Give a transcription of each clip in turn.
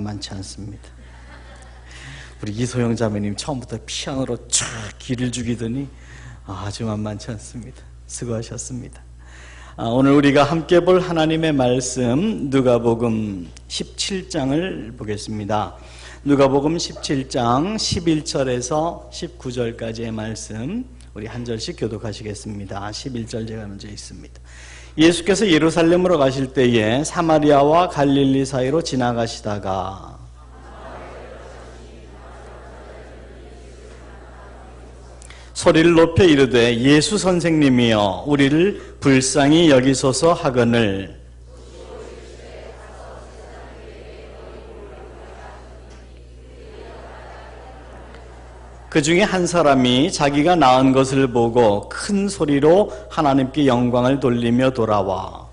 만만치 않습니다. 우리 이소영 자매님 처음부터 피아노로 쫙 기를 죽이더니 아주 만만치 않습니다. 수고하셨습니다. 오늘 우리가 함께 볼 하나님의 말씀 누가복음 17장을 보겠습니다. 누가복음 17장 11절에서 19절까지의 말씀 우리 한 절씩 교독하시겠습니다. 11절 제가 먼저 읽습니다. 예수께서 예루살렘으로 가실 때에 사마리아와 갈릴리 사이로 지나가시다가 소리를 높여 이르되 예수 선생님이여 우리를 불쌍히 여기소서 하거늘 그 중에 한 사람이 자기가 낳은 것을 보고 큰 소리로 하나님께 영광을 돌리며 돌아와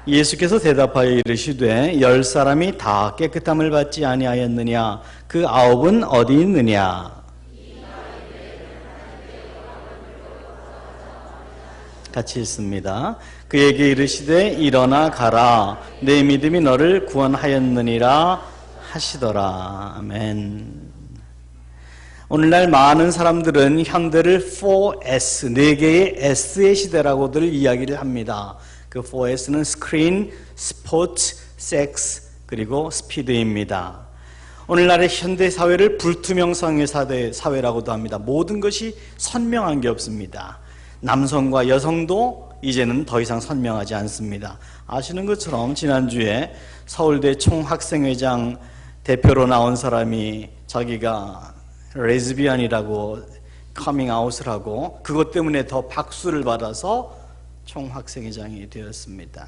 예수께서 대답하여 이르시되 10사람이 다 깨끗함을 받지 아니하였느냐 그 9은 어디 있느냐 같이 읽습니다. 그에게 이르시되 일어나 가라 내 믿음이 너를 구원하였느니라 하시더라. 아멘. 오늘날 많은 사람들은 현대를 4S, 4개의 S의 시대라고들 이야기를 합니다. 그 4S는 스크린, 스포츠, 섹스, 그리고 스피드입니다. 오늘날의 현대 사회를 불투명성의 사회라고도 합니다. 모든 것이 선명한 게 없습니다. 남성과 여성도 이제는 더 이상 선명하지 않습니다. 아시는 것처럼 지난주에 서울대 총학생회장 대표로 나온 사람이 자기가 레즈비언이라고 커밍아웃을 하고 그것 때문에 더 박수를 받아서 총학생회장이 되었습니다.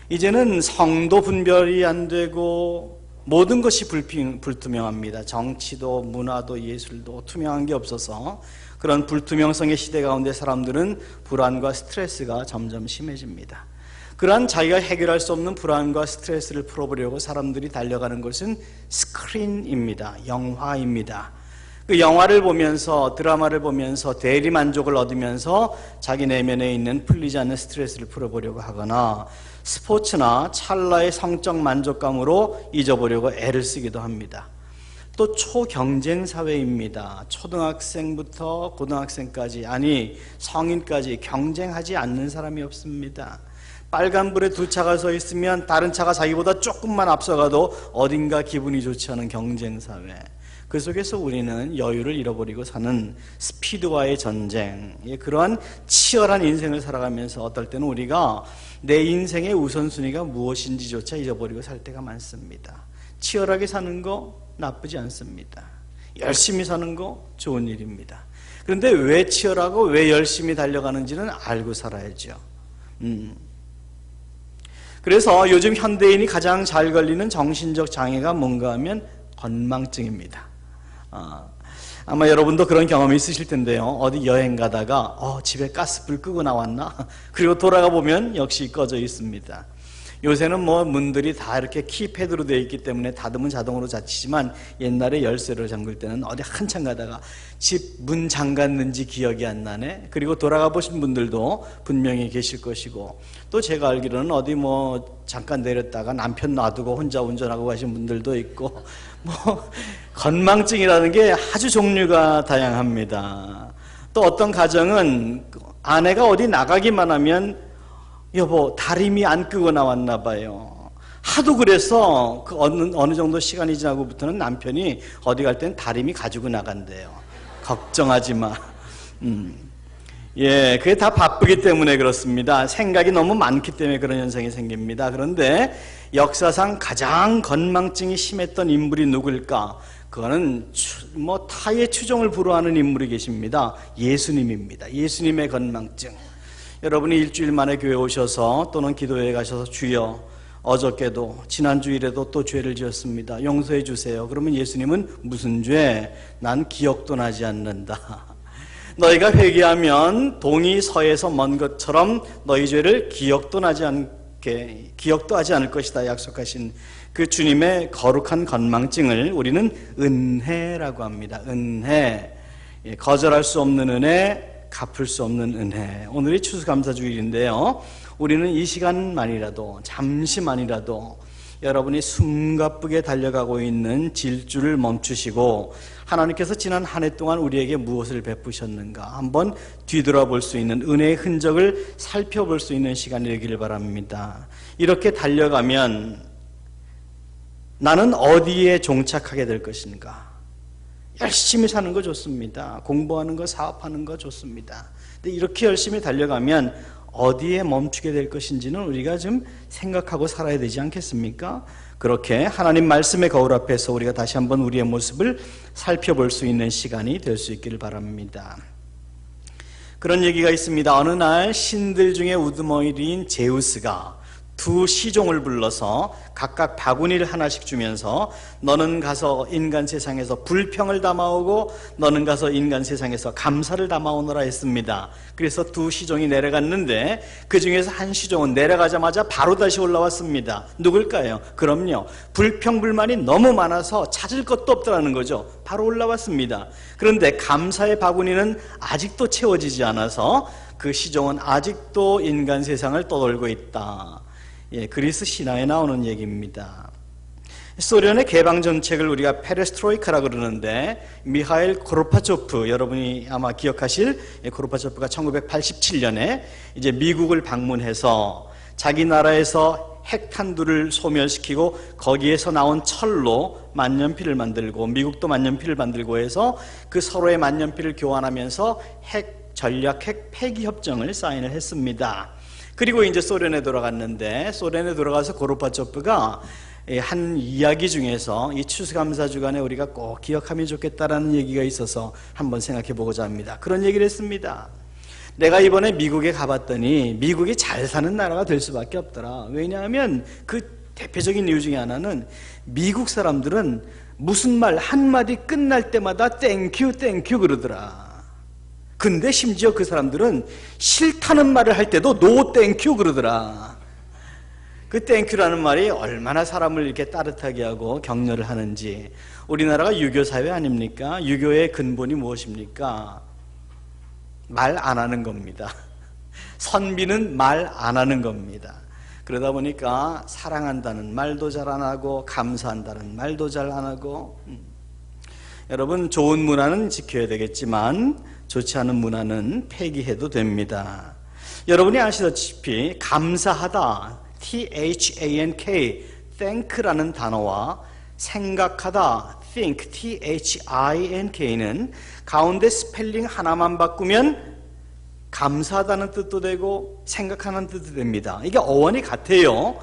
이제는 성도 분별이 안 되고 모든 것이 불투명합니다. 정치도 문화도 예술도 투명한 게 없어서 그런 불투명성의 시대 가운데 사람들은 불안과 스트레스가 점점 심해집니다. 그러한 자기가 해결할 수 없는 불안과 스트레스를 풀어보려고 사람들이 달려가는 것은 스크린입니다. 영화입니다. 그 영화를 보면서 드라마를 보면서 대리만족을 얻으면서 자기 내면에 있는 풀리지 않는 스트레스를 풀어보려고 하거나 스포츠나 찰나의 성적 만족감으로 잊어보려고 애를 쓰기도 합니다. 또 초경쟁 사회입니다. 초등학생부터 고등학생까지 아니 성인까지 경쟁하지 않는 사람이 없습니다. 빨간불에 두 차가 서 있으면 다른 차가 자기보다 조금만 앞서가도 어딘가 기분이 좋지 않은 경쟁 사회. 그 속에서 우리는 여유를 잃어버리고 사는 스피드와의 전쟁, 그러한 치열한 인생을 살아가면서 어떨 때는 우리가 내 인생의 우선순위가 무엇인지조차 잊어버리고 살 때가 많습니다. 치열하게 사는 거 나쁘지 않습니다. 열심히 사는 거 좋은 일입니다. 그런데 왜 치열하고 왜 열심히 달려가는지는 알고 살아야죠. 그래서 요즘 현대인이 가장 잘 걸리는 정신적 장애가 뭔가 하면 건망증입니다. 아마 여러분도 그런 경험이 있으실 텐데요. 어디 여행 가다가 집에 가스불 끄고 나왔나? 그리고 돌아가 보면 역시 꺼져 있습니다. 요새는 문들이 다 이렇게 키패드로 되어 있기 때문에 닫으면 자동으로 닫히지만 옛날에 열쇠를 잠글 때는 어디 한참 가다가 집 문 잠갔는지 기억이 안 나네. 그리고 돌아가 보신 분들도 분명히 계실 것이고 또 제가 알기로는 어디 잠깐 내렸다가 남편 놔두고 혼자 운전하고 가신 분들도 있고 건망증이라는 게 아주 종류가 다양합니다. 또 어떤 가정은 아내가 어디 나가기만 하면 여보 다림이 안 끄고 나왔나 봐요. 하도 그래서 그 어느 정도 시간이 지나고부터는 남편이 어디 갈 땐 다림이 가지고 나간대요. 걱정하지 마. 그게 다 바쁘기 때문에 그렇습니다. 생각이 너무 많기 때문에 그런 현상이 생깁니다. 그런데 역사상 가장 건망증이 심했던 인물이 누굴까? 그거는 타의 추종을 불허하는 인물이 계십니다. 예수님입니다. 예수님의 건망증. 여러분이 일주일 만에 교회 오셔서 또는 기도회에 가셔서 주여 어저께도 지난주일에도 또 죄를 지었습니다. 용서해 주세요. 그러면 예수님은 무슨 죄? 난 기억도 나지 않는다. 너희가 회개하면 동이 서에서 먼 것처럼 너희 죄를 기억도 하지 않을 것이다 약속하신 그 주님의 거룩한 건망증을 우리는 은혜라고 합니다. 은혜. 거절할 수 없는 은혜, 갚을 수 없는 은혜. 오늘이 추수감사주일인데요. 우리는 이 시간만이라도, 잠시만이라도 여러분이 숨가쁘게 달려가고 있는 질주를 멈추시고 하나님께서 지난 한 해 동안 우리에게 무엇을 베푸셨는가 한번 뒤돌아볼 수 있는 은혜의 흔적을 살펴볼 수 있는 시간이 되기를 바랍니다. 이렇게 달려가면 나는 어디에 종착하게 될 것인가? 열심히 사는 거 좋습니다. 공부하는 거, 사업하는 거 좋습니다. 근데 이렇게 열심히 달려가면 어디에 멈추게 될 것인지는 우리가 좀 생각하고 살아야 되지 않겠습니까? 그렇게 하나님 말씀의 거울 앞에서 우리가 다시 한번 우리의 모습을 살펴볼 수 있는 시간이 될 수 있기를 바랍니다. 그런 얘기가 있습니다. 어느 날 신들 중에 우두머리인 제우스가 두 시종을 불러서 각각 바구니를 하나씩 주면서 너는 가서 인간 세상에서 불평을 담아오고 너는 가서 인간 세상에서 감사를 담아오너라 했습니다. 그래서 두 시종이 내려갔는데 그 중에서 한 시종은 내려가자마자 바로 다시 올라왔습니다. 누굴까요? 그럼요, 불평불만이 너무 많아서 찾을 것도 없더라는 거죠. 바로 올라왔습니다. 그런데 감사의 바구니는 아직도 채워지지 않아서 그 시종은 아직도 인간 세상을 떠돌고 있다. 그리스 신화에 나오는 얘기입니다. 소련의 개방 정책을 우리가 페레스트로이카라고 그러는데 미하일 고르바초프, 여러분이 아마 기억하실 고르바초프가 1987년에 이제 미국을 방문해서 자기 나라에서 핵탄두를 소멸시키고 거기에서 나온 철로 만년필을 만들고 미국도 만년필을 만들고 해서 그 서로의 만년필을 교환하면서 전략 핵 폐기 협정을 사인을 했습니다. 그리고 이제 소련에 돌아갔는데 소련에 돌아가서 고르바초프가 한 이야기 중에서 이 추수감사 주간에 우리가 꼭 기억하면 좋겠다라는 얘기가 있어서 한번 생각해 보고자 합니다. 그런 얘기를 했습니다. 내가 이번에 미국에 가봤더니 미국이 잘 사는 나라가 될 수밖에 없더라. 왜냐하면 그 대표적인 이유 중에 하나는 미국 사람들은 무슨 말 한마디 끝날 때마다 땡큐 땡큐 그러더라. 근데 심지어 그 사람들은 싫다는 말을 할 때도 노 땡큐 그러더라. 그 땡큐라는 말이 얼마나 사람을 이렇게 따뜻하게 하고 격려를 하는지. 우리나라가 유교 사회 아닙니까? 유교의 근본이 무엇입니까? 말 안 하는 겁니다. 선비는 말 안 하는 겁니다. 그러다 보니까 사랑한다는 말도 잘 안 하고 감사한다는 말도 잘 안 하고 여러분, 좋은 문화는 지켜야 되겠지만 좋지 않은 문화는 폐기해도 됩니다. 여러분이 아시다시피 감사하다, T-H-A-N-K, thank라는 단어와 생각하다, think, T-H-I-N-K는 가운데 스펠링 하나만 바꾸면 감사하다는 뜻도 되고 생각하는 뜻도 됩니다. 이게 어원이 같아요.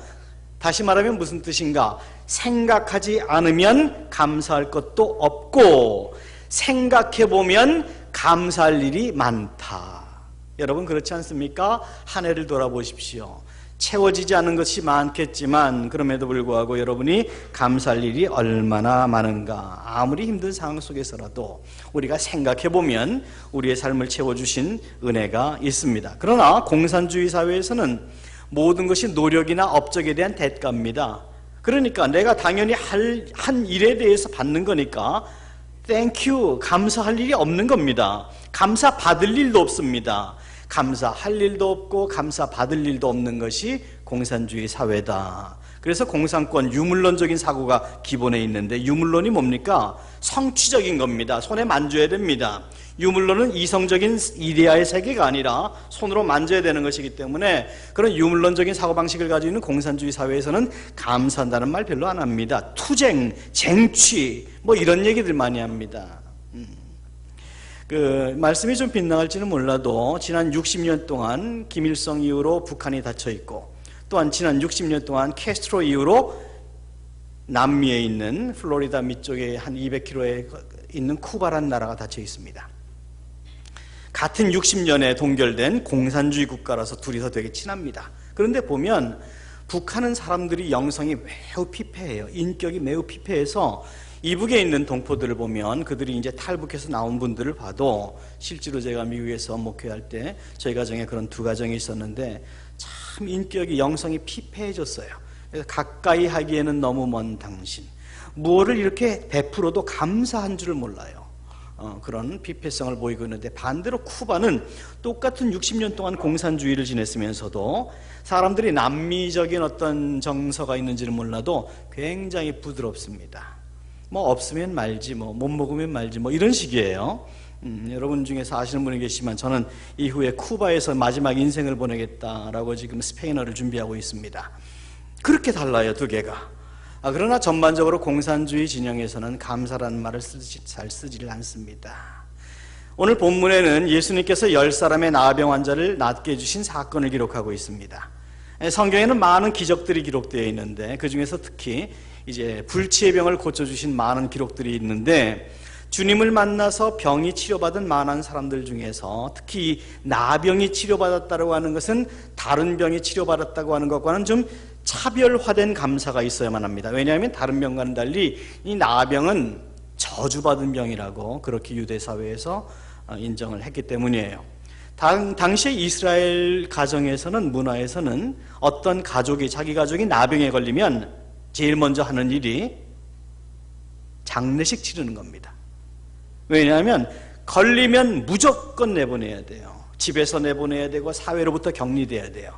다시 말하면 무슨 뜻인가? 생각하지 않으면 감사할 것도 없고 생각해보면 감사할 일이 많다. 여러분 그렇지 않습니까? 한 해를 돌아보십시오. 채워지지 않은 것이 많겠지만 그럼에도 불구하고 여러분이 감사할 일이 얼마나 많은가. 아무리 힘든 상황 속에서라도 우리가 생각해보면 우리의 삶을 채워주신 은혜가 있습니다. 그러나 공산주의 사회에서는 모든 것이 노력이나 업적에 대한 대가입니다. 그러니까 내가 당연히 한 일에 대해서 받는 거니까 땡큐, 감사할 일이 없는 겁니다. 감사 받을 일도 없습니다. 감사할 일도 없고 감사 받을 일도 없는 것이 공산주의 사회다. 그래서 공산권 유물론적인 사고가 기본에 있는데 유물론이 뭡니까? 성취적인 겁니다. 손에 만져야 됩니다. 유물론은 이성적인 이데아의 세계가 아니라 손으로 만져야 되는 것이기 때문에 그런 유물론적인 사고방식을 가지고 있는 공산주의 사회에서는 감사한다는 말 별로 안 합니다. 투쟁, 쟁취 뭐 이런 얘기들 많이 합니다. 그 말씀이 좀 빗나갈지는 몰라도 지난 60년 동안 김일성 이후로 북한이 닫혀 있고 또한 지난 60년 동안 캐스트로 이후로 남미에 있는 플로리다 밑쪽에 한 200km에 있는 쿠바라는 나라가 닫혀 있습니다. 같은 60년에 동결된 공산주의 국가라서 둘이서 되게 친합니다. 그런데 보면 북한은 사람들이 영성이 매우 피폐해요. 인격이 매우 피폐해서 이북에 있는 동포들을 보면 그들이 이제 탈북해서 나온 분들을 봐도 실제로 제가 미국에서 목회할 때 저희 가정에 그런 두 가정이 있었는데 참 인격이 영성이 피폐해졌어요. 그래서 가까이 하기에는 너무 먼 당신, 무엇을 이렇게 베풀어도 감사한 줄을 몰라요. 그런 피폐성을 보이고 있는데, 반대로 쿠바는 똑같은 60년 동안 공산주의를 지냈으면서도 사람들이 남미적인 어떤 정서가 있는지는 몰라도 굉장히 부드럽습니다. 뭐 없으면 말지, 뭐 못 먹으면 말지, 뭐 이런 식이에요. 여러분 중에서 아시는 분이 계시지만 저는 이후에 쿠바에서 마지막 인생을 보내겠다라고 지금 스페인어를 준비하고 있습니다. 그렇게 달라요, 두 개가. 그러나 전반적으로 공산주의 진영에서는 감사라는 말을 잘 쓰지를 않습니다. 오늘 본문에는 예수님께서 10사람의 나병 환자를 낫게 해주신 사건을 기록하고 있습니다. 성경에는 많은 기적들이 기록되어 있는데 그 중에서 특히 이제 불치의 병을 고쳐주신 많은 기록들이 있는데, 주님을 만나서 병이 치료받은 많은 사람들 중에서 특히 나병이 치료받았다고 하는 것은 다른 병이 치료받았다고 하는 것과는 좀 차별화된 감사가 있어야만 합니다. 왜냐하면 다른 병과는 달리 이 나병은 저주받은 병이라고 그렇게 유대사회에서 인정을 했기 때문이에요. 당시에 이스라엘 가정에서는, 문화에서는 어떤 가족이, 자기 가족이 나병에 걸리면 제일 먼저 하는 일이 장례식 치르는 겁니다. 왜냐하면 걸리면 무조건 내보내야 돼요. 집에서 내보내야 되고 사회로부터 격리돼야 돼요.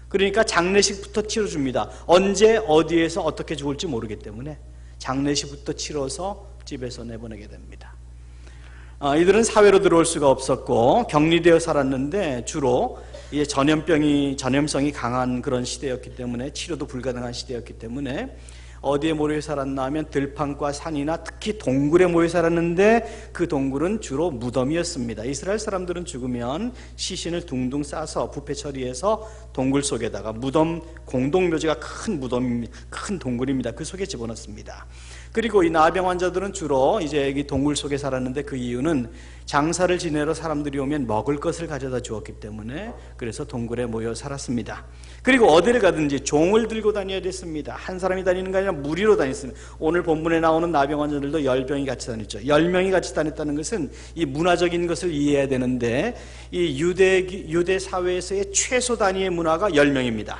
그러니까 장례식부터 치러줍니다. 언제 어디에서 어떻게 죽을지 모르기 때문에 장례식부터 치러서 집에서 내보내게 됩니다. 이들은 사회로 들어올 수가 없었고 격리되어 살았는데, 주로 전염성이 강한 그런 시대였기 때문에, 치료도 불가능한 시대였기 때문에 어디에 모여 살았나 하면 들판과 산이나 특히 동굴에 모여 살았는데, 그 동굴은 주로 무덤이었습니다. 이스라엘 사람들은 죽으면 시신을 둥둥 싸서 부패 처리해서 동굴 속에다가, 무덤, 공동묘지가 큰 무덤, 큰 동굴입니다. 그 속에 집어넣습니다. 그리고 이 나병 환자들은 주로 이제 이 동굴 속에 살았는데, 그 이유는 장사를 지내러 사람들이 오면 먹을 것을 가져다 주었기 때문에, 그래서 동굴에 모여 살았습니다. 그리고 어디를 가든지 종을 들고 다녀야 됐습니다. 한 사람이 다니는 게 아니라 무리로 다녔습니다. 오늘 본문에 나오는 나병 환자들도 10병이 같이 다녔죠. 10명이 같이 다녔다는 것은 이 문화적인 것을 이해해야 되는데, 이 유대 사회에서의 최소 단위의 문화가 10명입니다.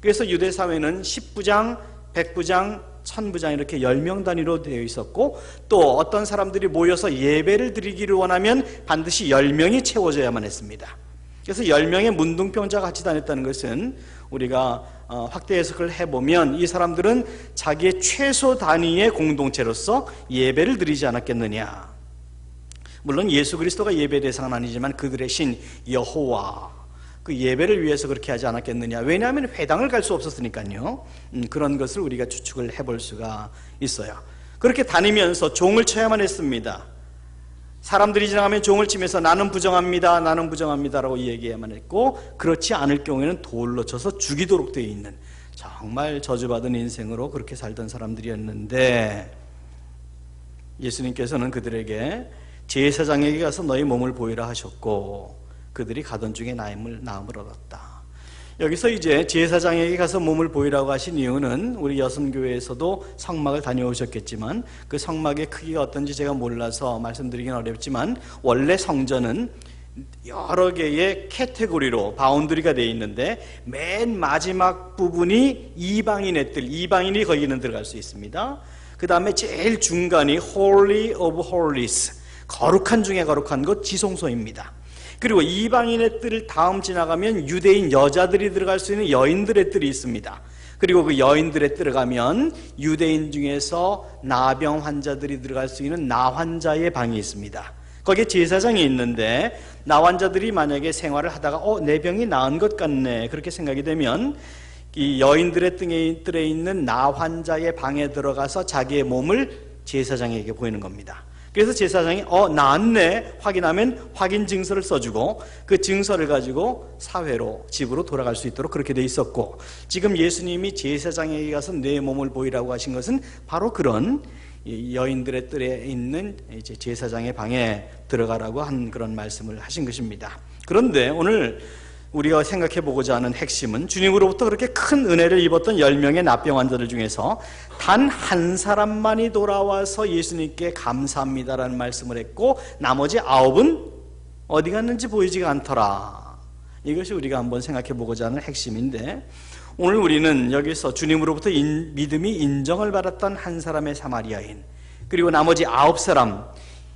그래서 유대 사회는 10부장, 100부장, 1000부장 이렇게 10명 단위로 되어 있었고, 또 어떤 사람들이 모여서 예배를 드리기를 원하면 반드시 10명이 채워져야만 했습니다. 그래서 10명의 문둥병자가 같이 다녔다는 것은 우리가 확대 해석을 해보면, 이 사람들은 자기의 최소 단위의 공동체로서 예배를 드리지 않았겠느냐. 물론 예수 그리스도가 예배 대상은 아니지만 그들의 신 여호와, 그 예배를 위해서 그렇게 하지 않았겠느냐. 왜냐하면 회당을 갈 수 없었으니까요. 그런 것을 우리가 추측을 해볼 수가 있어요. 그렇게 다니면서 종을 쳐야만 했습니다. 사람들이 지나가면 종을 치면서 나는 부정합니다, 나는 부정합니다라고 얘기해야만 했고, 그렇지 않을 경우에는 돌로 쳐서 죽이도록 되어 있는 정말 저주받은 인생으로 그렇게 살던 사람들이었는데, 예수님께서는 그들에게 제사장에게 가서 너희 몸을 보이라 하셨고, 그들이 가던 중에 나음을 얻었다. 여기서 이제 제사장에게 가서 몸을 보이라고 하신 이유는, 우리 여성교회에서도 성막을 다녀오셨겠지만 그 성막의 크기가 어떤지 제가 몰라서 말씀드리긴 어렵지만, 원래 성전은 여러 개의 캐테고리로 바운드리가 되어 있는데, 맨 마지막 부분이 이방인이 거기는 들어갈 수 있습니다. 그 다음에 제일 중간이 Holy of Holies, 거룩한 중에 거룩한 것, 지성소입니다. 그리고 이방인의 뜰을 다음 지나가면 유대인 여자들이 들어갈 수 있는 여인들의 뜰이 있습니다. 그리고 그 여인들의 뜰에 가면 유대인 중에서 나병 환자들이 들어갈 수 있는 나환자의 방이 있습니다. 거기에 제사장이 있는데, 나환자들이 만약에 생활을 하다가 내 병이 나은 것 같네, 그렇게 생각이 되면 이 여인들의 뜰에 있는 나환자의 방에 들어가서 자기의 몸을 제사장에게 보이는 겁니다. 그래서 제사장이 나았네 확인하면 확인 증서를 써주고, 그 증서를 가지고 사회로, 집으로 돌아갈 수 있도록 그렇게 돼 있었고, 지금 예수님이 제사장에게 가서 내 몸을 보이라고 하신 것은 바로 그런 여인들의 뜰에 있는 이제 제사장의 방에 들어가라고 한 그런 말씀을 하신 것입니다. 그런데 오늘 우리가 생각해 보고자 하는 핵심은, 주님으로부터 그렇게 큰 은혜를 입었던 10명의 나병 환자들 중에서 단 한 사람만이 돌아와서 예수님께 감사합니다라는 말씀을 했고, 나머지 9은 어디 갔는지 보이지가 않더라. 이것이 우리가 한번 생각해 보고자 하는 핵심인데, 오늘 우리는 여기서 주님으로부터 믿음이 인정을 받았던 한 사람의 사마리아인, 그리고 나머지 9사람,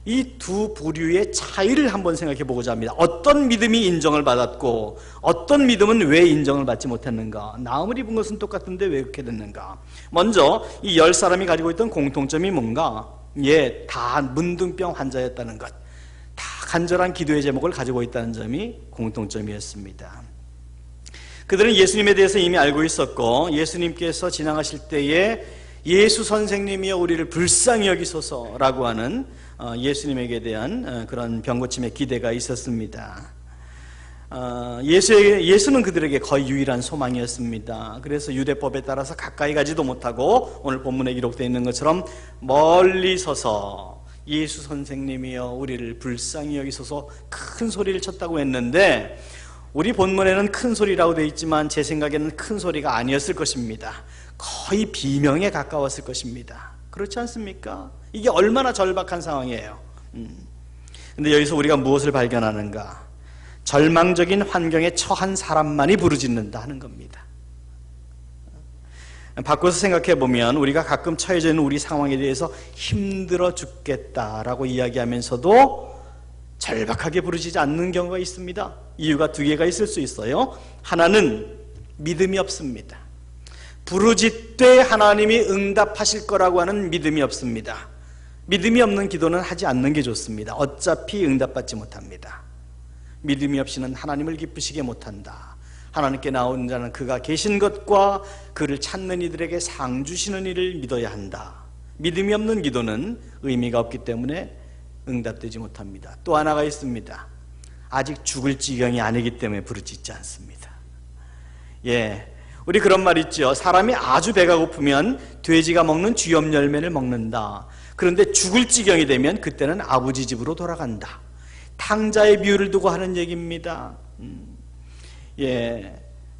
이 두 부류의 차이를 한번 생각해 보고자 합니다. 어떤 믿음이 인정을 받았고 어떤 믿음은 왜 인정을 받지 못했는가? 나음을 입은 것은 똑같은데 왜 그렇게 됐는가? 먼저 이 10사람이 가지고 있던 공통점이 뭔가? 다 문둥병 환자였다는 것, 다 간절한 기도의 제목을 가지고 있다는 점이 공통점이었습니다. 그들은 예수님에 대해서 이미 알고 있었고 예수님께서 지나가실 때에 예수 선생님이여 우리를 불쌍히 여기소서라고 하는 예수님에게 대한 그런 병고침의 기대가 있었습니다. 예수는 그들에게 거의 유일한 소망이었습니다. 그래서 유대법에 따라서 가까이 가지도 못하고 오늘 본문에 기록되어 있는 것처럼 멀리 서서 예수 선생님이여 우리를 불쌍히 여기소서 큰 소리를 쳤다고 했는데, 우리 본문에는 큰 소리라고 되어 있지만 제 생각에는 큰 소리가 아니었을 것입니다. 거의 비명에 가까웠을 것입니다. 그렇지 않습니까? 이게 얼마나 절박한 상황이에요. 근데 여기서 우리가 무엇을 발견하는가? 절망적인 환경에 처한 사람만이 부르짖는다 하는 겁니다. 바꿔서 생각해 보면 우리가 가끔 처해져 있는 우리 상황에 대해서 힘들어 죽겠다라고 이야기하면서도 절박하게 부르짖지 않는 경우가 있습니다. 이유가 두 개가 있을 수 있어요. 하나는 믿음이 없습니다. 부르짖되 하나님이 응답하실 거라고 하는 믿음이 없습니다. 믿음이 없는 기도는 하지 않는 게 좋습니다. 어차피 응답받지 못합니다. 믿음이 없이는 하나님을 기쁘시게 못한다. 하나님께 나오는 자는 그가 계신 것과 그를 찾는 이들에게 상 주시는 일을 믿어야 한다. 믿음이 없는 기도는 의미가 없기 때문에 응답되지 못합니다. 또 하나가 있습니다. 아직 죽을 지경이 아니기 때문에 부르짖지 않습니다. 우리 그런 말 있죠. 사람이 아주 배가 고프면 돼지가 먹는 쥐염 열매를 먹는다. 그런데 죽을 지경이 되면 그때는 아버지 집으로 돌아간다. 탕자의 비유를 두고 하는 얘기입니다.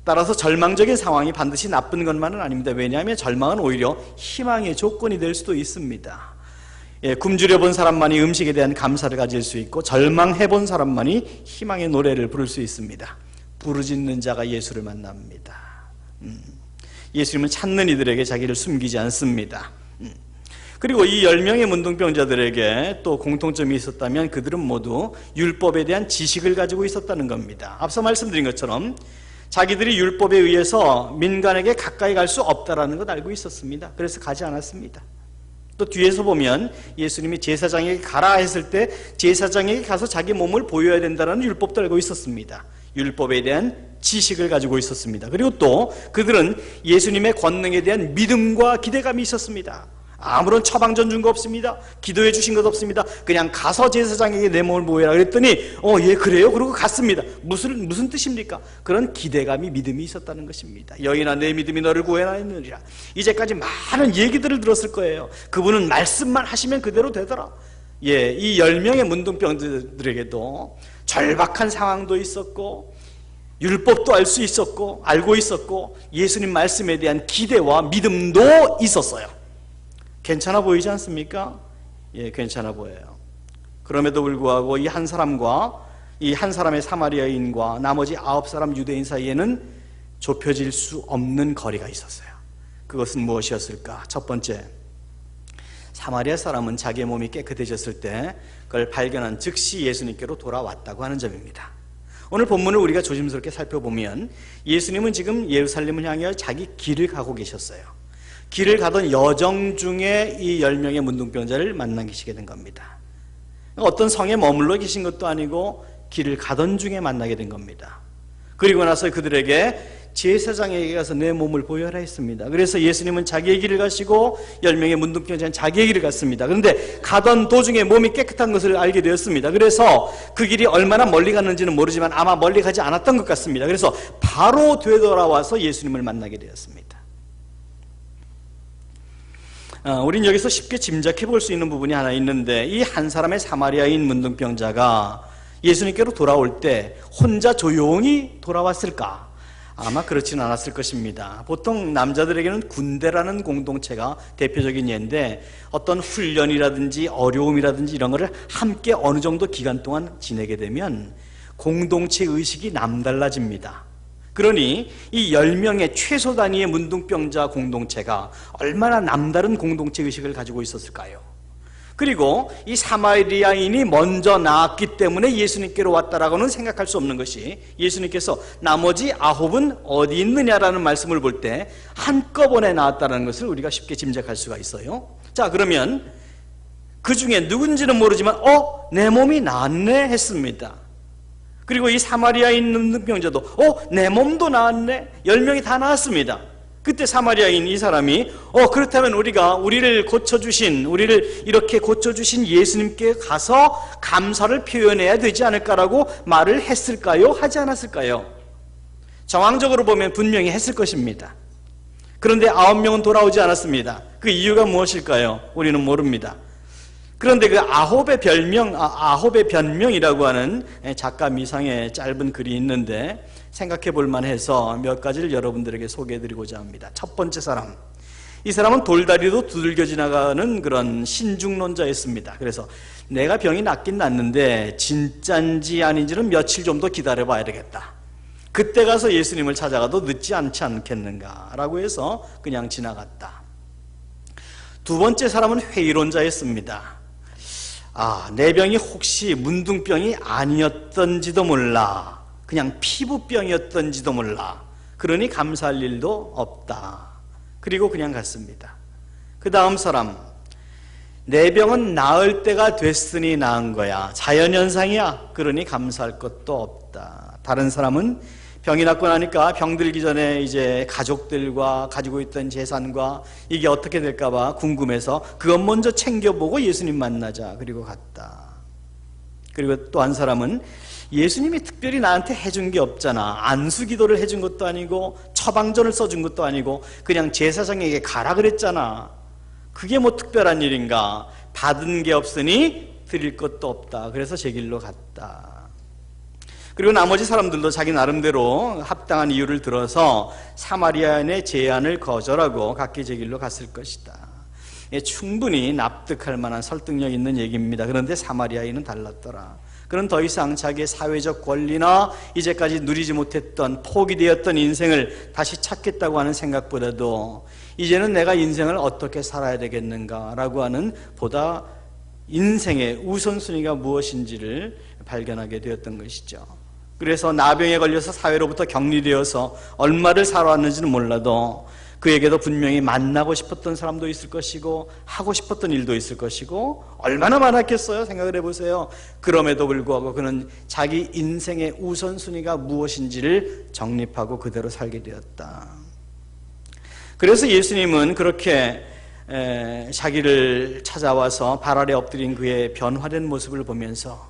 따라서 절망적인 상황이 반드시 나쁜 것만은 아닙니다. 왜냐하면 절망은 오히려 희망의 조건이 될 수도 있습니다. 굶주려 본 사람만이 음식에 대한 감사를 가질 수 있고 절망해 본 사람만이 희망의 노래를 부를 수 있습니다. 부르짖는 자가 예수를 만납니다. 예수님은 찾는 이들에게 자기를 숨기지 않습니다. 그리고 이 10명의 문둥병자들에게 또 공통점이 있었다면 그들은 모두 율법에 대한 지식을 가지고 있었다는 겁니다. 앞서 말씀드린 것처럼 자기들이 율법에 의해서 민간에게 가까이 갈 수 없다는 것 알고 있었습니다. 그래서 가지 않았습니다. 또 뒤에서 보면 예수님이 제사장에게 가라 했을 때 제사장에게 가서 자기 몸을 보여야 된다는 율법도 알고 있었습니다. 율법에 대한 지식을 가지고 있었습니다. 그리고 또 그들은 예수님의 권능에 대한 믿음과 기대감이 있었습니다. 아무런 처방전 준 거 없습니다. 기도해 주신 것 없습니다. 그냥 가서 제사장에게 내 몸을 보여라 그랬더니 예 그래요? 그러고 갔습니다. 무슨 뜻입니까? 그런 기대감이 믿음이 있었다는 것입니다. 여인아 내 믿음이 너를 구원하였느니라. 이제까지 많은 얘기들을 들었을 거예요. 그분은 말씀만 하시면 그대로 되더라. 이 10명의 문둥병들에게도 절박한 상황도 있었고 율법도 알 수 있었고 알고 있었고 예수님 말씀에 대한 기대와 믿음도 있었어요. 괜찮아 보이지 않습니까? 괜찮아 보여요. 그럼에도 불구하고 이 한 사람과 이 한 사람의 사마리아인과 나머지 9사람 유대인 사이에는 좁혀질 수 없는 거리가 있었어요. 그것은 무엇이었을까? 첫 번째, 사마리아 사람은 자기의 몸이 깨끗해졌을 때 그걸 발견한 즉시 예수님께로 돌아왔다고 하는 점입니다. 오늘 본문을 우리가 조심스럽게 살펴보면 예수님은 지금 예루살렘을 향해 자기 길을 가고 계셨어요. 길을 가던 여정 중에 이 10명의 문둥병자를 만나시게 된 겁니다. 어떤 성에 머물러 계신 것도 아니고 길을 가던 중에 만나게 된 겁니다. 그리고 나서 그들에게 제사장에게 가서 내 몸을 보여라 했습니다. 그래서 예수님은 자기의 길을 가시고 10명의 문둥병자는 자기의 길을 갔습니다. 그런데 가던 도중에 몸이 깨끗한 것을 알게 되었습니다. 그래서 그 길이 얼마나 멀리 갔는지는 모르지만 아마 멀리 가지 않았던 것 같습니다. 그래서 바로 되돌아와서 예수님을 만나게 되었습니다. 우린 여기서 쉽게 짐작해 볼 수 있는 부분이 하나 있는데 이 한 사람의 사마리아인 문둥병자가 예수님께로 돌아올 때 혼자 조용히 돌아왔을까? 아마 그렇지는 않았을 것입니다. 보통 남자들에게는 군대라는 공동체가 대표적인 예인데 어떤 훈련이라든지 어려움이라든지 이런 거를 함께 어느 정도 기간 동안 지내게 되면 공동체 의식이 남달라집니다. 그러니 이 10명의 최소 단위의 문둥병자 공동체가 얼마나 남다른 공동체 의식을 가지고 있었을까요? 그리고 이 사마리아인이 먼저 나왔기 때문에 예수님께로 왔다라고는 생각할 수 없는 것이, 예수님께서 나머지 9은 어디 있느냐라는 말씀을 볼 때 한꺼번에 나왔다는 것을 우리가 쉽게 짐작할 수가 있어요. 자, 그러면 그 중에 누군지는 모르지만 내 몸이 나았네 했습니다. 그리고 이 사마리아인 문둥병자도 내 몸도 나았네, 10명이 다 나았습니다. 그때 사마리아인 이 사람이 그렇다면 우리를 고쳐주신, 우리를 이렇게 고쳐주신 예수님께 가서 감사를 표현해야 되지 않을까라고 말을 했을까요? 하지 않았을까요? 정황적으로 보면 분명히 했을 것입니다. 그런데 9명은 돌아오지 않았습니다. 그 이유가 무엇일까요? 우리는 모릅니다. 그런데 그 아홉의 변명이라고 하는 작가 미상의 짧은 글이 있는데 생각해 볼 만해서 몇 가지를 여러분들에게 소개해 드리고자 합니다. 첫 번째 사람, 이 사람은 돌다리도 두들겨 지나가는 그런 신중론자였습니다. 그래서 내가 병이 낫긴 낫는데 진짠지 아닌지는 며칠 좀 더 기다려 봐야 되겠다, 그때 가서 예수님을 찾아가도 늦지 않지 않겠는가 라고 해서 그냥 지나갔다. 두 번째 사람은 회의론자였습니다. 내 병이 혹시 문둥병이 아니었던지도 몰라, 그냥 피부병이었던지도 몰라, 그러니 감사할 일도 없다. 그리고 그냥 갔습니다. 그 다음 사람, 내 병은 나을 때가 됐으니 나은 거야, 자연현상이야, 그러니 감사할 것도 없다. 다른 사람은 병이 낫고 나니까 병들기 전에 이제 가족들과 가지고 있던 재산과 이게 어떻게 될까봐 궁금해서 그것 먼저 챙겨보고 예수님 만나자, 그리고 갔다. 그리고 또 한 사람은 예수님이 특별히 나한테 해준 게 없잖아, 안수기도를 해준 것도 아니고 처방전을 써준 것도 아니고 그냥 제사장에게 가라 그랬잖아, 그게 뭐 특별한 일인가, 받은 게 없으니 드릴 것도 없다. 그래서 제 길로 갔다. 그리고 나머지 사람들도 자기 나름대로 합당한 이유를 들어서 사마리아인의 제안을 거절하고 각기 제 길로 갔을 것이다. 충분히 납득할 만한 설득력 있는 얘기입니다. 그런데 사마리아인은 달랐더라. 그는 더 이상 자기의 사회적 권리나 이제까지 누리지 못했던 포기되었던 인생을 다시 찾겠다고 하는 생각보다도 이제는 내가 인생을 어떻게 살아야 되겠는가라고 하는 보다 인생의 우선순위가 무엇인지를 발견하게 되었던 것이죠. 그래서 나병에 걸려서 사회로부터 격리되어서 얼마를 살아왔는지는 몰라도 그에게도 분명히 만나고 싶었던 사람도 있을 것이고 하고 싶었던 일도 있을 것이고 얼마나 많았겠어요? 생각을 해보세요. 그럼에도 불구하고 그는 자기 인생의 우선순위가 무엇인지를 정립하고 그대로 살게 되었다. 그래서 예수님은 그렇게 자기를 찾아와서 발 아래 엎드린 그의 변화된 모습을 보면서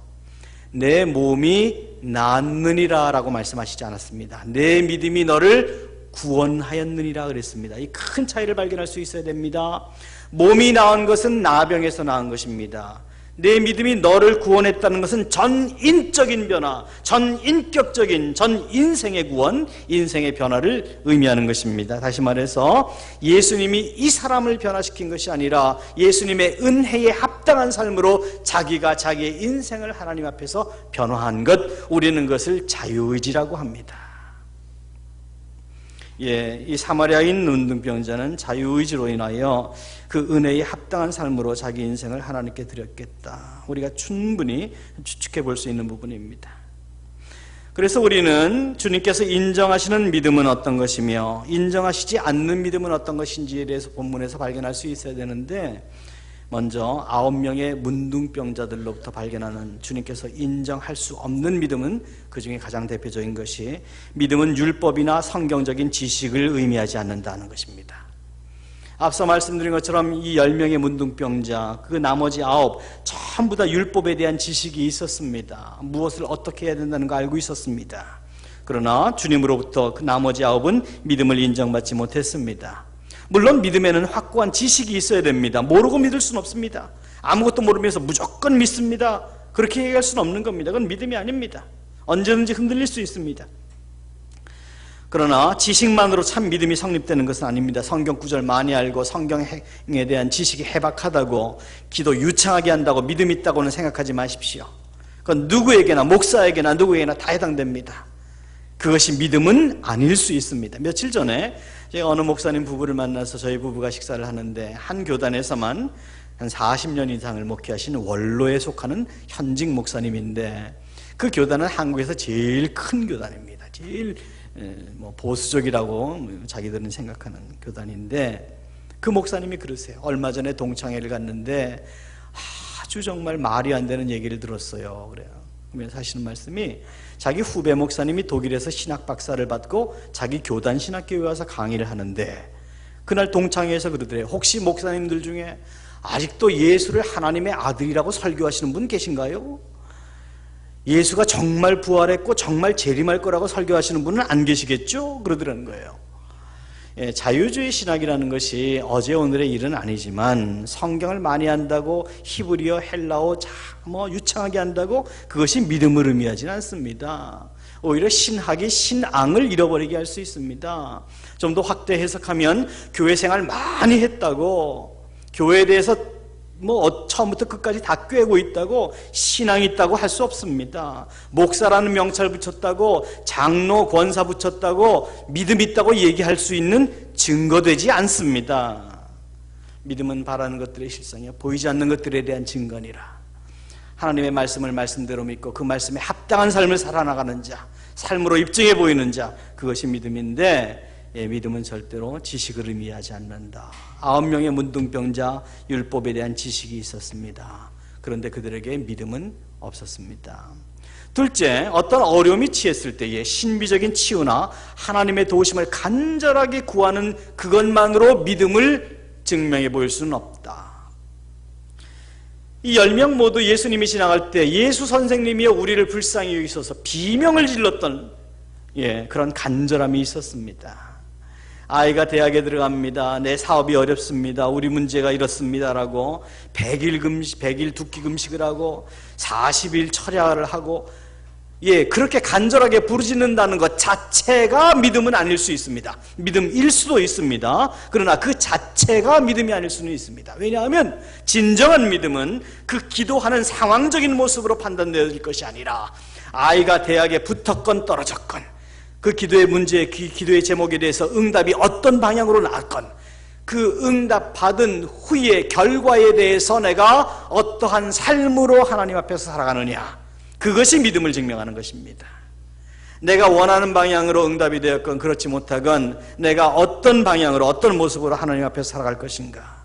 내 몸이 나았느니라 라고 말씀하시지 않았습니다. 내 믿음이 너를 구원하였느니라 그랬습니다. 이 큰 차이를 발견할 수 있어야 됩니다. 몸이 나은 것은 나병에서 나은 것입니다. 내 믿음이 너를 구원했다는 것은 전인적인 변화, 전인격적인, 전인생의 구원, 인생의 변화를 의미하는 것입니다. 다시 말해서 예수님이 이 사람을 변화시킨 것이 아니라 예수님의 은혜에 합당한 삶으로 자기가 자기의 인생을 하나님 앞에서 변화한 것, 우리는 그것을 자유의지라고 합니다. 이 사마리아인 문둥병자는 자유의지로 인하여 그 은혜에 합당한 삶으로 자기 인생을 하나님께 드렸겠다. 우리가 충분히 추측해 볼 수 있는 부분입니다. 그래서 우리는 주님께서 인정하시는 믿음은 어떤 것이며 인정하시지 않는 믿음은 어떤 것인지에 대해서 본문에서 발견할 수 있어야 되는데, 먼저 9명의 문둥병자들로부터 발견하는 주님께서 인정할 수 없는 믿음은 그 중에 가장 대표적인 것이, 믿음은 율법이나 성경적인 지식을 의미하지 않는다는 것입니다. 앞서 말씀드린 것처럼 이 10명의 문둥병자, 그 나머지 9 전부 다 율법에 대한 지식이 있었습니다. 무엇을 어떻게 해야 된다는 거 알고 있었습니다. 그러나 주님으로부터 그 나머지 9은 믿음을 인정받지 못했습니다. 물론 믿음에는 확고한 지식이 있어야 됩니다. 모르고 믿을 수는 없습니다. 아무것도 모르면서 무조건 믿습니다, 그렇게 얘기할 수는 없는 겁니다. 그건 믿음이 아닙니다. 언제든지 흔들릴 수 있습니다. 그러나 지식만으로 참 믿음이 성립되는 것은 아닙니다. 성경 구절 많이 알고 성경에 대한 지식이 해박하다고, 기도 유창하게 한다고 믿음 있다고는 생각하지 마십시오. 그건 누구에게나, 목사에게나 누구에게나 다 해당됩니다. 그것이 믿음은 아닐 수 있습니다. 며칠 전에 제가 어느 목사님 부부를 만나서 저희 부부가 식사를 하는데 한 교단에서만 한 40년 이상을 목회하신 원로에 속하는 현직 목사님인데, 그 교단은 한국에서 제일 큰 교단입니다. 제일 보수적이라고 자기들은 생각하는 교단인데, 그 목사님이 그러세요. 얼마 전에 동창회를 갔는데 아주 정말 말이 안 되는 얘기를 들었어요. 그래요. 그러면서 하시는 말씀이, 자기 후배 목사님이 독일에서 신학 박사를 받고 자기 교단 신학교에 와서 강의를 하는데, 그날 동창회에서 그러더래요. 혹시 목사님들 중에 아직도 예수를 하나님의 아들이라고 설교하시는 분 계신가요? 예수가 정말 부활했고 정말 재림할 거라고 설교하시는 분은 안 계시겠죠? 그러더라는 거예요. 자유주의 신학이라는 것이 어제 오늘의 일은 아니지만, 성경을 많이 한다고 히브리어, 헬라어 유창하게 한다고 그것이 믿음을 의미하지는 않습니다. 오히려 신학이 신앙을 잃어버리게 할 수 있습니다. 좀 더 확대 해석하면, 교회 생활 많이 했다고, 교회에 대해서 처음부터 끝까지 다 꿰고 있다고 신앙이 있다고 할 수 없습니다. 목사라는 명찰 붙였다고, 장로, 권사 붙였다고 믿음 있다고 얘기할 수 있는 증거되지 않습니다. 믿음은 바라는 것들의 실상이요, 보이지 않는 것들에 대한 증거니라. 하나님의 말씀을 말씀대로 믿고 그 말씀에 합당한 삶을 살아나가는 자, 삶으로 입증해 보이는 자, 그것이 믿음인데, 믿음은 절대로 지식을 의미하지 않는다. 9명의 문둥병자, 율법에 대한 지식이 있었습니다. 그런데 그들에게 믿음은 없었습니다. 둘째, 어떤 어려움이 취했을 때에 신비적인 치유나 하나님의 도우심을 간절하게 구하는 그것만으로 믿음을 증명해 보일 수는 없다. 이 10명 모두 예수님이 지나갈 때 예수 선생님이여 우리를 불쌍히 여기소서 비명을 질렀던 그런 간절함이 있었습니다. 아이가 대학에 들어갑니다. 내 사업이 어렵습니다. 우리 문제가 이렇습니다라고 100일 두끼 금식을 하고 40일 철야를 하고, 그렇게 간절하게 부르짖는다는 것 자체가 믿음은 아닐 수 있습니다. 믿음일 수도 있습니다. 그러나 그 자체가 믿음이 아닐 수는 있습니다. 왜냐하면 진정한 믿음은 그 기도하는 상황적인 모습으로 판단되어질 것이 아니라, 아이가 대학에 붙었건 떨어졌건, 그 기도의 문제, 기도의 제목에 대해서 응답이 어떤 방향으로 나왔건, 그 응답 받은 후의 결과에 대해서 내가 어떠한 삶으로 하나님 앞에서 살아가느냐, 그것이 믿음을 증명하는 것입니다. 내가 원하는 방향으로 응답이 되었건 그렇지 못하건, 내가 어떤 방향으로 어떤 모습으로 하나님 앞에서 살아갈 것인가.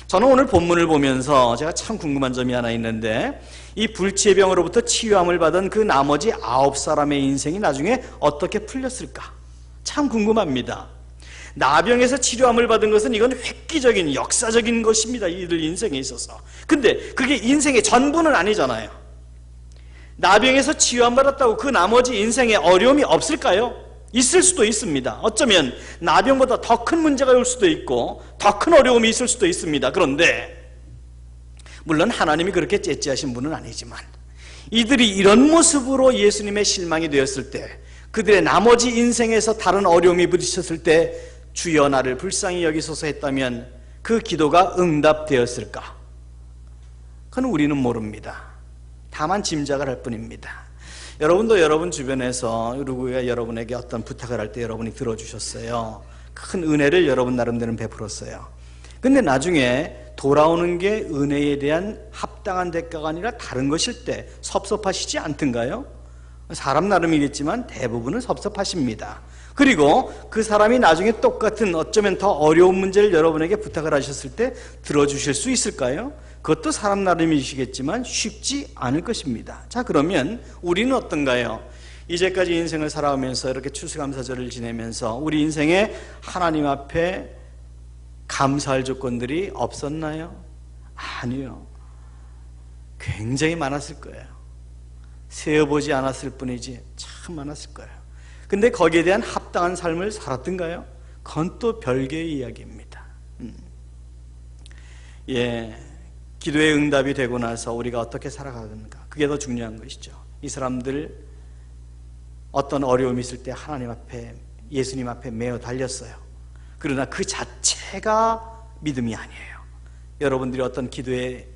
저는 오늘 본문을 보면서 제가 참 궁금한 점이 하나 있는데, 이 불치의 병으로부터 치유함을 받은 그 나머지 9사람의 인생이 나중에 어떻게 풀렸을까? 참 궁금합니다. 나병에서 치료함을 받은 것은 이건 획기적인 역사적인 것입니다. 이들 인생에 있어서. 근데 그게 인생의 전부는 아니잖아요. 나병에서 치유함 받았다고 그 나머지 인생에 어려움이 없을까요? 있을 수도 있습니다. 어쩌면 나병보다 더 큰 문제가 올 수도 있고 더 큰 어려움이 있을 수도 있습니다. 그런데 물론 하나님이 그렇게 째째하신 분은 아니지만, 이들이 이런 모습으로 예수님의 실망이 되었을 때, 그들의 나머지 인생에서 다른 어려움이 부딪혔을 때 주여 나를 불쌍히 여기소서 했다면 그 기도가 응답되었을까? 그건 우리는 모릅니다. 다만 짐작을 할 뿐입니다. 여러분도 여러분 주변에서 누구가 여러분에게 어떤 부탁을 할 때 여러분이 들어주셨어요. 큰 은혜를 여러분 나름대로 베풀었어요. 근데 나중에 돌아오는 게 은혜에 대한 합당한 대가가 아니라 다른 것일 때 섭섭하시지 않던가요? 사람 나름이겠지만 대부분은 섭섭하십니다. 그리고 그 사람이 나중에 똑같은 어쩌면 더 어려운 문제를 여러분에게 부탁을 하셨을 때 들어주실 수 있을까요? 그것도 사람 나름이시겠지만 쉽지 않을 것입니다. 자, 그러면 우리는 어떤가요? 이제까지 인생을 살아오면서 이렇게 추수감사절을 지내면서 우리 인생에 하나님 앞에 감사할 조건들이 없었나요? 아니요. 굉장히 많았을 거예요. 세어보지 않았을 뿐이지 참 많았을 거예요. 근데 거기에 대한 합당한 삶을 살았던가요? 그건 또 별개의 이야기입니다. 기도의 응답이 되고 나서 우리가 어떻게 살아가는가, 그게 더 중요한 것이죠. 이 사람들 어떤 어려움이 있을 때 하나님 앞에, 예수님 앞에 매어 달렸어요. 그러나 그 자체가 믿음이 아니에요. 여러분들이 어떤 기도에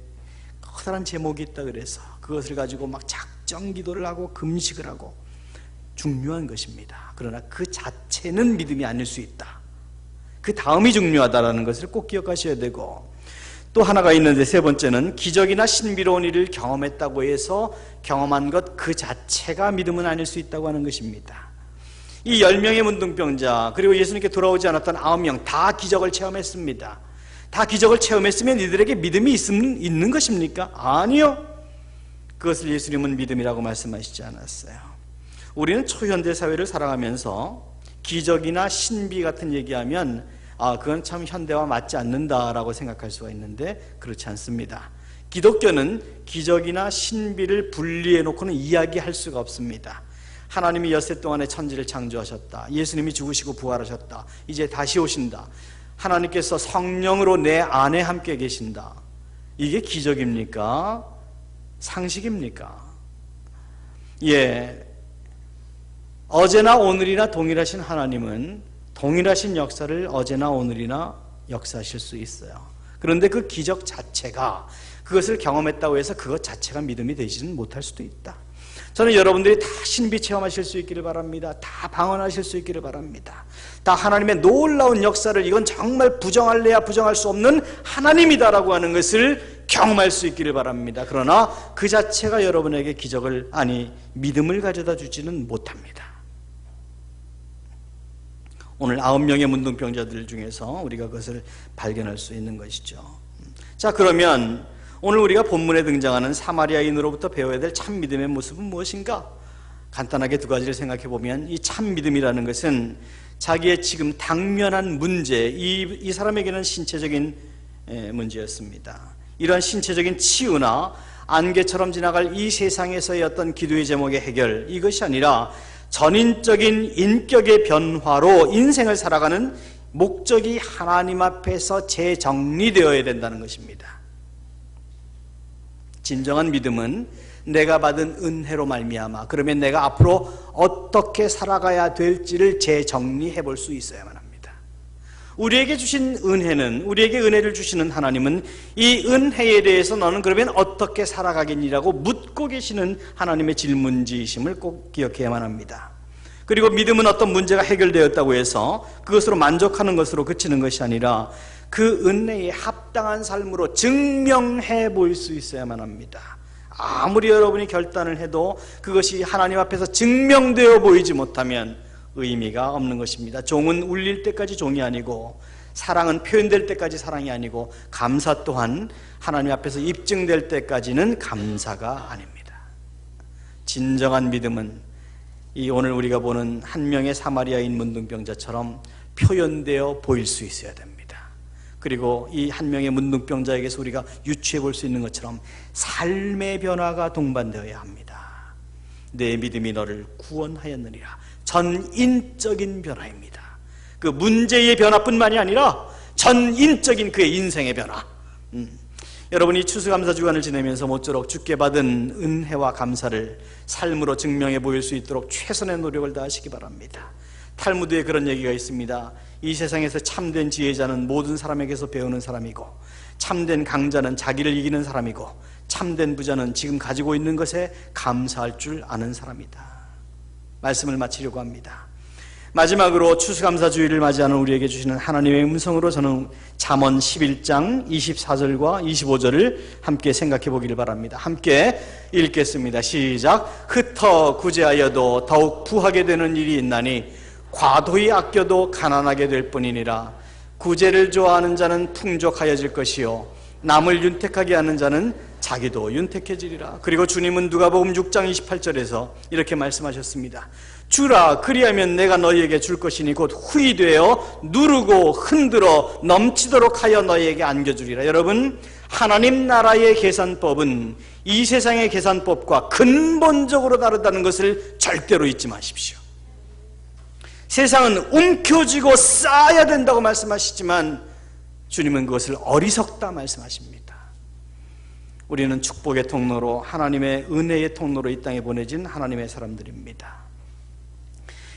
커다란 제목이 있다 그래서 그것을 가지고 막 작정 기도를 하고 금식을 하고 중요한 것입니다. 그러나 그 자체는 믿음이 아닐 수 있다. 그 다음이 중요하다는 것을 꼭 기억하셔야 되고, 또 하나가 있는데 세 번째는 기적이나 신비로운 일을 경험했다고 해서 경험한 것 그 자체가 믿음은 아닐 수 있다고 하는 것입니다. 이 10명의 문둥병자 그리고 예수님께 돌아오지 않았던 9명 다 기적을 체험했습니다. 다 기적을 체험했으면 이들에게 믿음이 있는 것입니까? 아니요. 그것을 예수님은 믿음이라고 말씀하시지 않았어요. 우리는 초현대 사회를 살아가면서 기적이나 신비 같은 얘기하면 그건 참 현대와 맞지 않는다라고 생각할 수가 있는데 그렇지 않습니다. 기독교는 기적이나 신비를 분리해 놓고는 이야기할 수가 없습니다. 하나님이 엿새 동안에 천지를 창조하셨다. 예수님이 죽으시고 부활하셨다. 이제 다시 오신다. 하나님께서 성령으로 내 안에 함께 계신다. 이게 기적입니까? 상식입니까? 예, 어제나 오늘이나 동일하신 하나님은 동일하신 역사를 어제나 오늘이나 역사하실 수 있어요. 그런데 그 기적 자체가 그것을 경험했다고 해서 그것 자체가 믿음이 되지는 못할 수도 있다. 저는 여러분들이 다 신비 체험하실 수 있기를 바랍니다. 다 방언하실 수 있기를 바랍니다. 다 하나님의 놀라운 역사를 이건 정말 부정할래야 부정할 수 없는 하나님이다라고 하는 것을 경험할 수 있기를 바랍니다. 그러나 그 자체가 여러분에게 기적을 믿음을 가져다 주지는 못합니다. 오늘 9명의 문둥병자들 중에서 우리가 그것을 발견할 수 있는 것이죠. 자, 그러면 오늘 우리가 본문에 등장하는 사마리아인으로부터 배워야 될 참 믿음의 모습은 무엇인가? 간단하게 두 가지를 생각해 보면 이 참 믿음이라는 것은 자기의 지금 당면한 문제, 이 사람에게는 신체적인 문제였습니다. 이러한 신체적인 치유나 안개처럼 지나갈 이 세상에서의 어떤 기도의 제목의 해결, 이것이 아니라 전인적인 인격의 변화로 인생을 살아가는 목적이 하나님 앞에서 재정리되어야 된다는 것입니다. 진정한 믿음은 내가 받은 은혜로 말미암아 그러면 내가 앞으로 어떻게 살아가야 될지를 재정리해 볼 수 있어야만 합니다. 우리에게 주신 은혜는, 우리에게 은혜를 주시는 하나님은 이 은혜에 대해서 너는 그러면 어떻게 살아가겠니라고 묻고 계시는 하나님의 질문지이심을 꼭 기억해야만 합니다. 그리고 믿음은 어떤 문제가 해결되었다고 해서 그것으로 만족하는 것으로 그치는 것이 아니라 그 은혜에 합당한 삶으로 증명해 보일 수 있어야만 합니다. 아무리 여러분이 결단을 해도 그것이 하나님 앞에서 증명되어 보이지 못하면 의미가 없는 것입니다. 종은 울릴 때까지 종이 아니고 사랑은 표현될 때까지 사랑이 아니고 감사 또한 하나님 앞에서 입증될 때까지는 감사가 아닙니다. 진정한 믿음은 이 오늘 우리가 보는 한 명의 사마리아인 문둥병자처럼 표현되어 보일 수 있어야 됩니다. 그리고 이 한 명의 문둥병자에게서 우리가 유추해 볼 수 있는 것처럼 삶의 변화가 동반되어야 합니다. 내 믿음이 너를 구원하였느니라. 전인적인 변화입니다. 그 문제의 변화뿐만이 아니라 전인적인 그의 인생의 변화. 여러분이 추수감사 주간을 지내면서 모쪼록 주께 받은 은혜와 감사를 삶으로 증명해 보일 수 있도록 최선의 노력을 다하시기 바랍니다. 탈무드에 그런 얘기가 있습니다. 이 세상에서 참된 지혜자는 모든 사람에게서 배우는 사람이고 참된 강자는 자기를 이기는 사람이고 참된 부자는 지금 가지고 있는 것에 감사할 줄 아는 사람이다. 말씀을 마치려고 합니다. 마지막으로 추수감사주의를 맞이하는 우리에게 주시는 하나님의 음성으로 저는 잠언 11장 24절과 25절을 함께 생각해 보기를 바랍니다. 함께 읽겠습니다. 시작. 흩어 구제하여도 더욱 부하게 되는 일이 있나니 과도히 아껴도 가난하게 될 뿐이니라. 구제를 좋아하는 자는 풍족하여질 것이요 남을 윤택하게 하는 자는 자기도 윤택해지리라. 그리고 주님은 누가복음 6장 28절에서 이렇게 말씀하셨습니다. 주라 그리하면 내가 너희에게 줄 것이니 곧 후히 되어 누르고 흔들어 넘치도록 하여 너희에게 안겨주리라. 여러분, 하나님 나라의 계산법은 이 세상의 계산법과 근본적으로 다르다는 것을 절대로 잊지 마십시오. 세상은 움켜쥐고 쌓아야 된다고 말씀하시지만 주님은 그것을 어리석다 말씀하십니다. 우리는 축복의 통로로 하나님의 은혜의 통로로 이 땅에 보내진 하나님의 사람들입니다.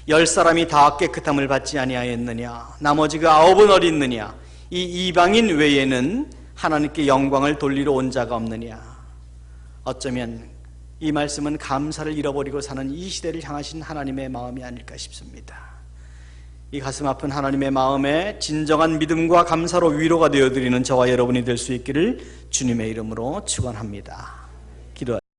10사람이 다 깨끗함을 받지 아니하였느냐? 나머지 그 9은 어디 있느냐? 이 이방인 외에는 하나님께 영광을 돌리러 온 자가 없느냐? 어쩌면 이 말씀은 감사를 잃어버리고 사는 이 시대를 향하신 하나님의 마음이 아닐까 싶습니다. 이 가슴 아픈 하나님의 마음에 진정한 믿음과 감사로 위로가 되어드리는 저와 여러분이 될 수 있기를 주님의 이름으로 축원합니다.